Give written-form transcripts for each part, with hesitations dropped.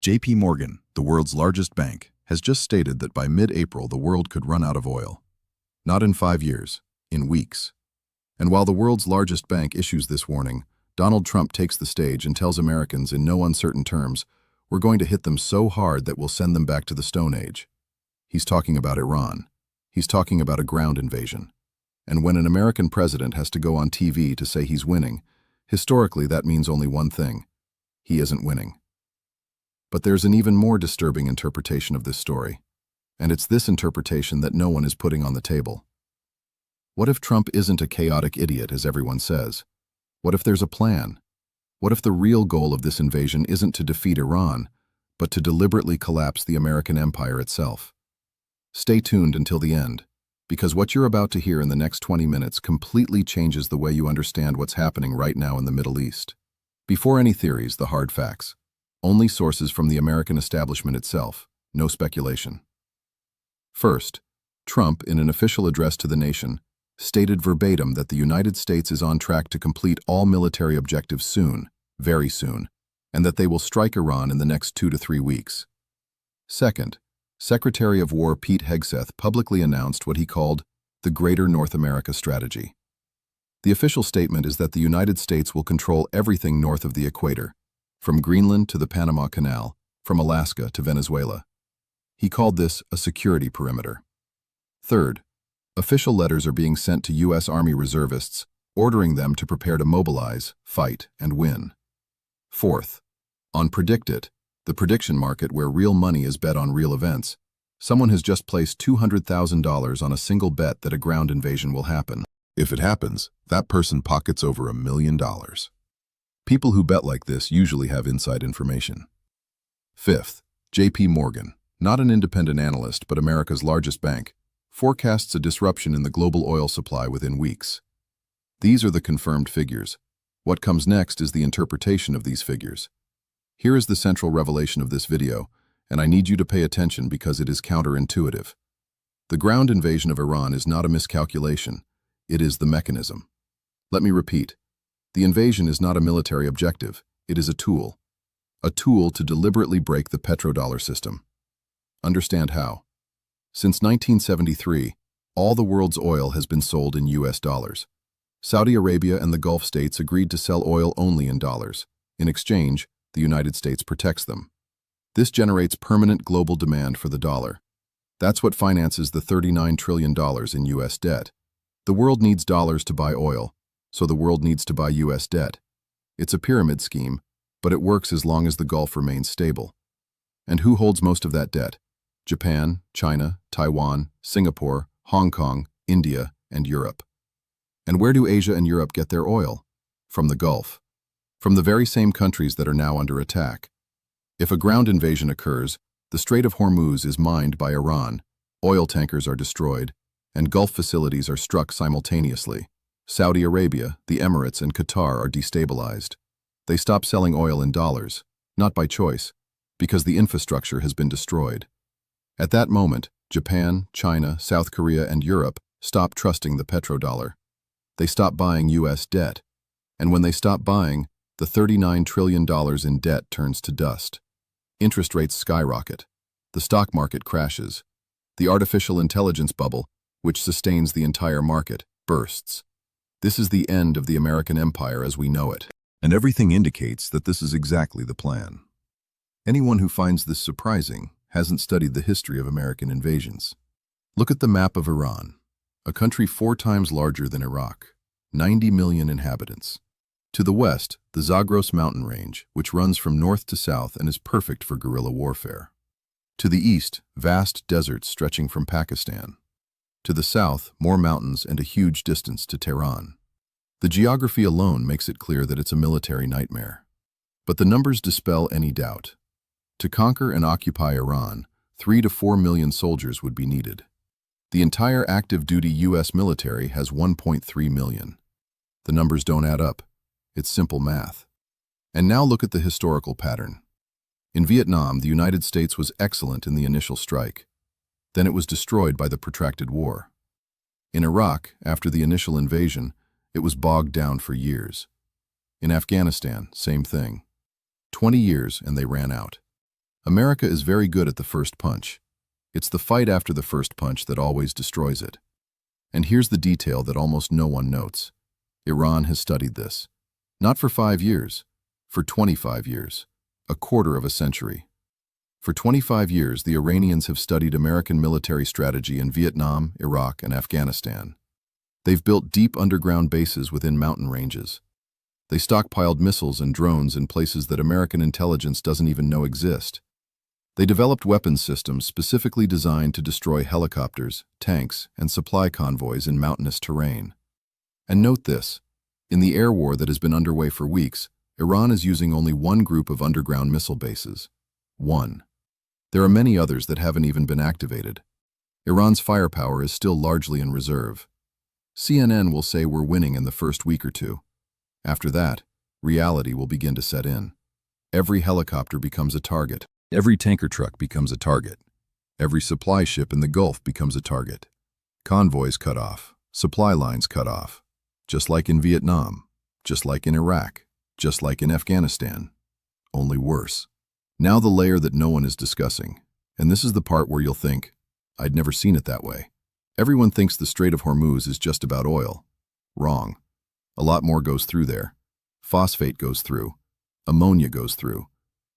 JP Morgan, the world's largest bank, has just stated that by mid-April the world could run out of oil. Not in 5 years, in weeks. And while the world's largest bank issues this warning, Donald Trump takes the stage and tells Americans in no uncertain terms, "We're going to hit them so hard that we'll send them back to the Stone Age." He's talking about Iran. He's talking about a ground invasion. And when an American president has to go on TV to say he's winning, historically that means only one thing: he isn't winning. But there's an even more disturbing interpretation of this story, and it's this interpretation that no one is putting on the table. What if Trump isn't a chaotic idiot, as everyone says? What if there's a plan? What if the real goal of this invasion isn't to defeat Iran, but to deliberately collapse the American empire itself? Stay tuned until the end, because what you're about to hear in the next 20 minutes completely changes the way you understand what's happening right now in the Middle East. Before any theories, the hard facts. Only sources from the American establishment itself, no speculation. First, Trump, in an official address to the nation, stated verbatim that the United States is on track to complete all military objectives soon, very soon, and that they will strike Iran in the next 2 to 3 weeks. Second, Secretary of War Pete Hegseth publicly announced what he called the Greater North America Strategy. The official statement is that the United States will control everything north of the equator, from Greenland to the Panama Canal, from Alaska to Venezuela. He called this a security perimeter. Third, official letters are being sent to U.S. Army reservists, ordering them to prepare to mobilize, fight, and win. Fourth, on Predict It, the prediction market where real money is bet on real events, someone has just placed $200,000 on a single bet that a ground invasion will happen. If it happens, that person pockets over $1 million. People who bet like this usually have inside information. Fifth, JP Morgan, not an independent analyst but America's largest bank, forecasts a disruption in the global oil supply within weeks. These are the confirmed figures. What comes next is the interpretation of these figures. Here is the central revelation of this video, and I need you to pay attention because it is counterintuitive. The ground invasion of Iran is not a miscalculation, it is the mechanism. Let me repeat. The invasion is not a military objective, it is a tool. A tool to deliberately break the petrodollar system. Understand how. Since 1973, all the world's oil has been sold in US dollars. Saudi Arabia and the Gulf states agreed to sell oil only in dollars. In exchange, the United States protects them. This generates permanent global demand for the dollar. That's what finances the $39 trillion in US debt. The world needs dollars to buy oil, so the world needs to buy US debt. It's a pyramid scheme, but it works as long as the Gulf remains stable. And who holds most of that debt? Japan, China, Taiwan, Singapore, Hong Kong, India, and Europe. And where do Asia and Europe get their oil? From the Gulf. From the very same countries that are now under attack. If a ground invasion occurs, the Strait of Hormuz is mined by Iran, oil tankers are destroyed, and Gulf facilities are struck simultaneously. Saudi Arabia, the Emirates, and Qatar are destabilized. They stop selling oil in dollars, not by choice, because the infrastructure has been destroyed. At that moment, Japan, China, South Korea, and Europe stop trusting the petrodollar. They stop buying US debt. And when they stop buying, the $39 trillion in debt turns to dust. Interest rates skyrocket. The stock market crashes. The artificial intelligence bubble, which sustains the entire market, bursts. This is the end of the American empire as we know it. And everything indicates that this is exactly the plan. Anyone who finds this surprising hasn't studied the history of American invasions. Look at the map of Iran, a country 4 times larger than Iraq, 90 million inhabitants. To the west, the Zagros mountain range, which runs from north to south and is perfect for guerrilla warfare. To the east, vast deserts stretching from Pakistan. To the south, more mountains and a huge distance to Tehran. The geography alone makes it clear that it's a military nightmare. But the numbers dispel any doubt. To conquer and occupy Iran, 3 to 4 million soldiers would be needed. The entire active-duty U.S. military has 1.3 million. The numbers don't add up. It's simple math. And now look at the historical pattern. In Vietnam, the United States was excellent in the initial strike. Then it was destroyed by the protracted war. In Iraq, after the initial invasion, it was bogged down for years. In Afghanistan, same thing. 20 years and they ran out. America is very good at the first punch. It's the fight after the first punch that always destroys it. And here's the detail that almost no one notes. Iran has studied this. Not for 5 years, for 25 years, a quarter of a century. For 25 years, the Iranians have studied American military strategy in Vietnam, Iraq, and Afghanistan. They've built deep underground bases within mountain ranges. They stockpiled missiles and drones in places that American intelligence doesn't even know exist. They developed weapons systems specifically designed to destroy helicopters, tanks, and supply convoys in mountainous terrain. And note this, in the air war that has been underway for weeks, Iran is using only one group of underground missile bases. One. There are many others that haven't even been activated. Iran's firepower is still largely in reserve. CNN will say we're winning in the first week or two. After that, reality will begin to set in. Every helicopter becomes a target. Every tanker truck becomes a target. Every supply ship in the Gulf becomes a target. Convoys cut off. Supply lines cut off. Just like in Vietnam. Just like in Iraq. Just like in Afghanistan. Only worse. Now the layer that no one is discussing. And this is the part where you'll think, I'd never seen it that way. Everyone thinks the Strait of Hormuz is just about oil. Wrong. A lot more goes through there. Phosphate goes through. Ammonia goes through.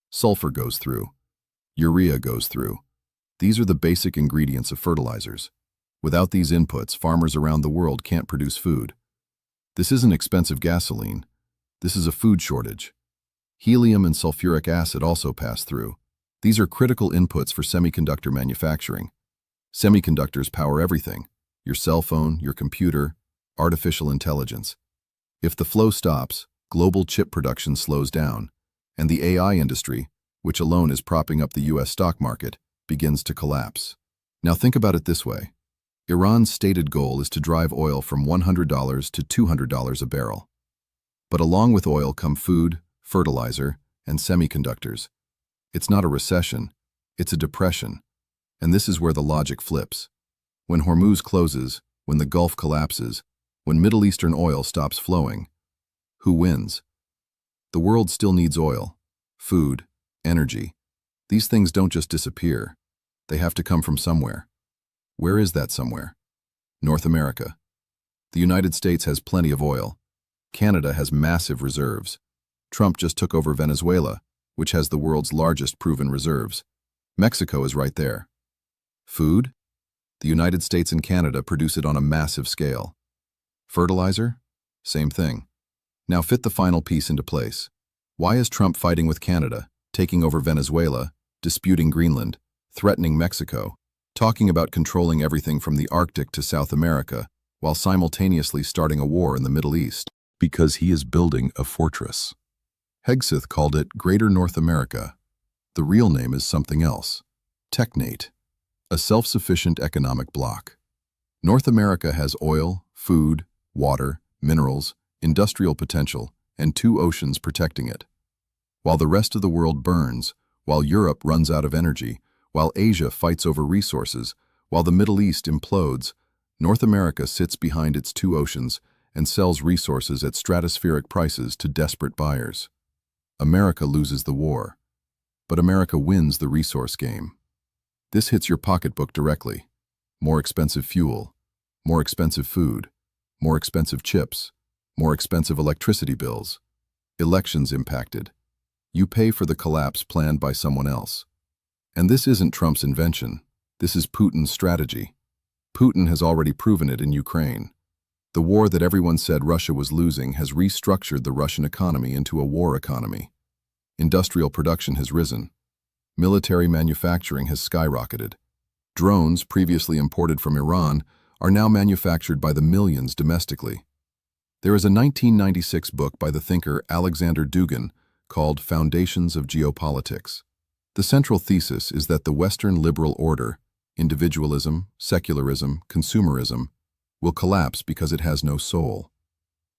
Sulfur goes through. Urea goes through. These are the basic ingredients of fertilizers. Without these inputs, farmers around the world can't produce food. This isn't expensive gasoline. This is a food shortage. Helium and sulfuric acid also pass through. These are critical inputs for semiconductor manufacturing. Semiconductors power everything: your cell phone, your computer, artificial intelligence. If the flow stops, global chip production slows down, and the AI industry, which alone is propping up the US stock market, begins to collapse. Now think about it this way. Iran's stated goal is to drive oil from $100 to $200 a barrel. But along with oil come food, fertilizer, and semiconductors. It's not a recession, it's a depression. And this is where the logic flips. When Hormuz closes, when the Gulf collapses, when Middle Eastern oil stops flowing, who wins? The world still needs oil, food, energy. These things don't just disappear. They have to come from somewhere. Where is that somewhere? North America. The United States has plenty of oil. Canada has massive reserves. Trump just took over Venezuela, which has the world's largest proven reserves. Mexico is right there. Food? The United States and Canada produce it on a massive scale. Fertilizer? Same thing. Now fit the final piece into place. Why is Trump fighting with Canada, taking over Venezuela, disputing Greenland, threatening Mexico, talking about controlling everything from the Arctic to South America, while simultaneously starting a war in the Middle East? Because he is building a fortress. Hegseth called it Greater North America. The real name is something else. Technate. A self-sufficient economic bloc. North America has oil, food, water, minerals, industrial potential, and 2 oceans protecting it. While the rest of the world burns, while Europe runs out of energy, while Asia fights over resources, while the Middle East implodes, North America sits behind its 2 oceans and sells resources at stratospheric prices to desperate buyers. America loses the war, but America wins the resource game. This hits your pocketbook directly. More expensive fuel, more expensive food, more expensive chips, more expensive electricity bills. Elections impacted. You pay for the collapse planned by someone else. And this isn't Trump's invention. This is Putin's strategy. Putin has already proven it in Ukraine. The war that everyone said Russia was losing has restructured the Russian economy into a war economy. Industrial production has risen. Military manufacturing has skyrocketed. Drones, previously imported from Iran, are now manufactured by the millions domestically. There is a 1996 book by the thinker Alexander Dugin called Foundations of Geopolitics. The central thesis is that the Western liberal order, individualism, secularism, consumerism, will collapse because it has no soul.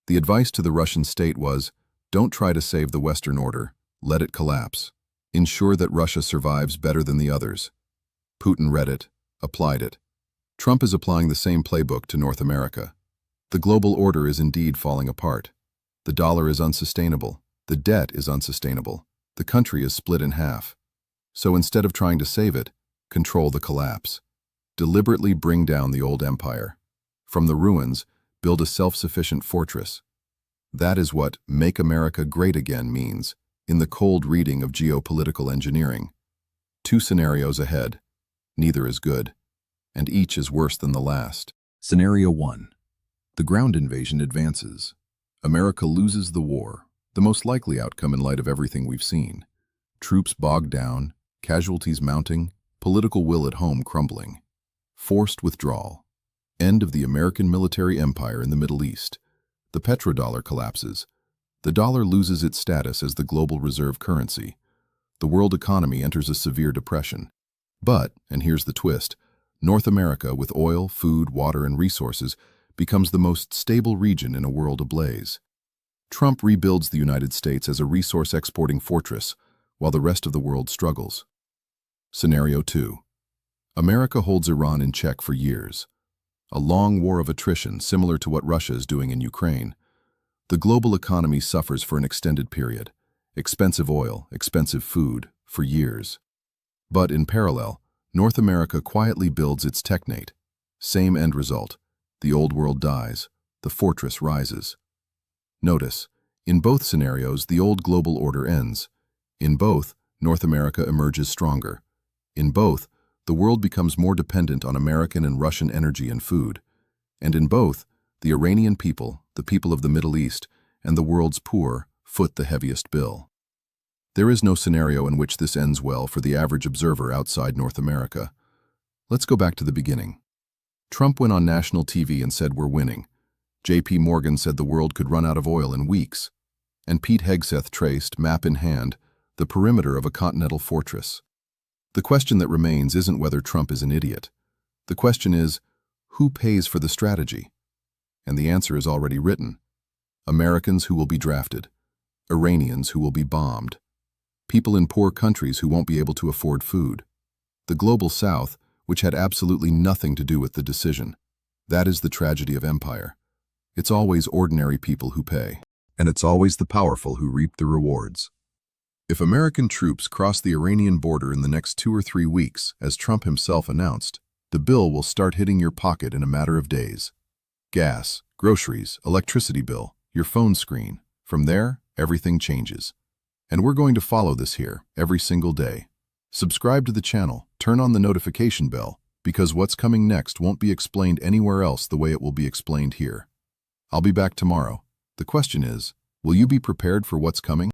The advice to the Russian state was, don't try to save the Western order, let it collapse. Ensure that Russia survives better than the others. Putin read it, applied it. Trump is applying the same playbook to North America. The global order is indeed falling apart. The dollar is unsustainable. The debt is unsustainable. The country is split in half. So instead of trying to save it, control the collapse. Deliberately bring down the old empire. From the ruins, build a self-sufficient fortress. That is what "Make America Great Again" means in the cold reading of geopolitical engineering. Two scenarios ahead. Neither is good, and each is worse than the last. Scenario 1. The ground invasion advances. America loses the war, the most likely outcome in light of everything we've seen. Troops bogged down, casualties mounting, political will at home crumbling. Forced withdrawal. End of the American military empire in the Middle East. The petrodollar collapses. The dollar loses its status as the global reserve currency. The world economy enters a severe depression. But, and here's the twist, North America, with oil, food, water, and resources, becomes the most stable region in a world ablaze. Trump rebuilds the United States as a resource-exporting fortress, while the rest of the world struggles. Scenario 2. America holds Iran in check for years. A long war of attrition similar to what Russia is doing in Ukraine. The global economy suffers for an extended period. Expensive oil, expensive food, for years. But in parallel, North America quietly builds its technate. Same end result. The old world dies, the fortress rises. Notice, in both scenarios, the old global order ends. In both, North America emerges stronger. In both, the world becomes more dependent on American and Russian energy and food. And in both, the Iranian people, the people of the Middle East, and the world's poor foot the heaviest bill. There is no scenario in which this ends well for the average observer outside North America. Let's go back to the beginning. Trump went on national TV and said we're winning. J.P. Morgan said the world could run out of oil in weeks. And Pete Hegseth traced, map in hand, the perimeter of a continental fortress. The question that remains isn't whether Trump is an idiot. The question is, who pays for the strategy? And the answer is already written. Americans who will be drafted. Iranians who will be bombed. People in poor countries who won't be able to afford food. The global South, which had absolutely nothing to do with the decision. That is the tragedy of empire. It's always ordinary people who pay. And it's always the powerful who reap the rewards. If American troops cross the Iranian border in the next 2 or 3 weeks, as Trump himself announced, the bill will start hitting your pocket in a matter of days. Gas, groceries, electricity bill, your phone screen. From there, everything changes. And we're going to follow this here, every single day. Subscribe to the channel, turn on the notification bell, because what's coming next won't be explained anywhere else the way it will be explained here. I'll be back tomorrow. The question is, will you be prepared for what's coming?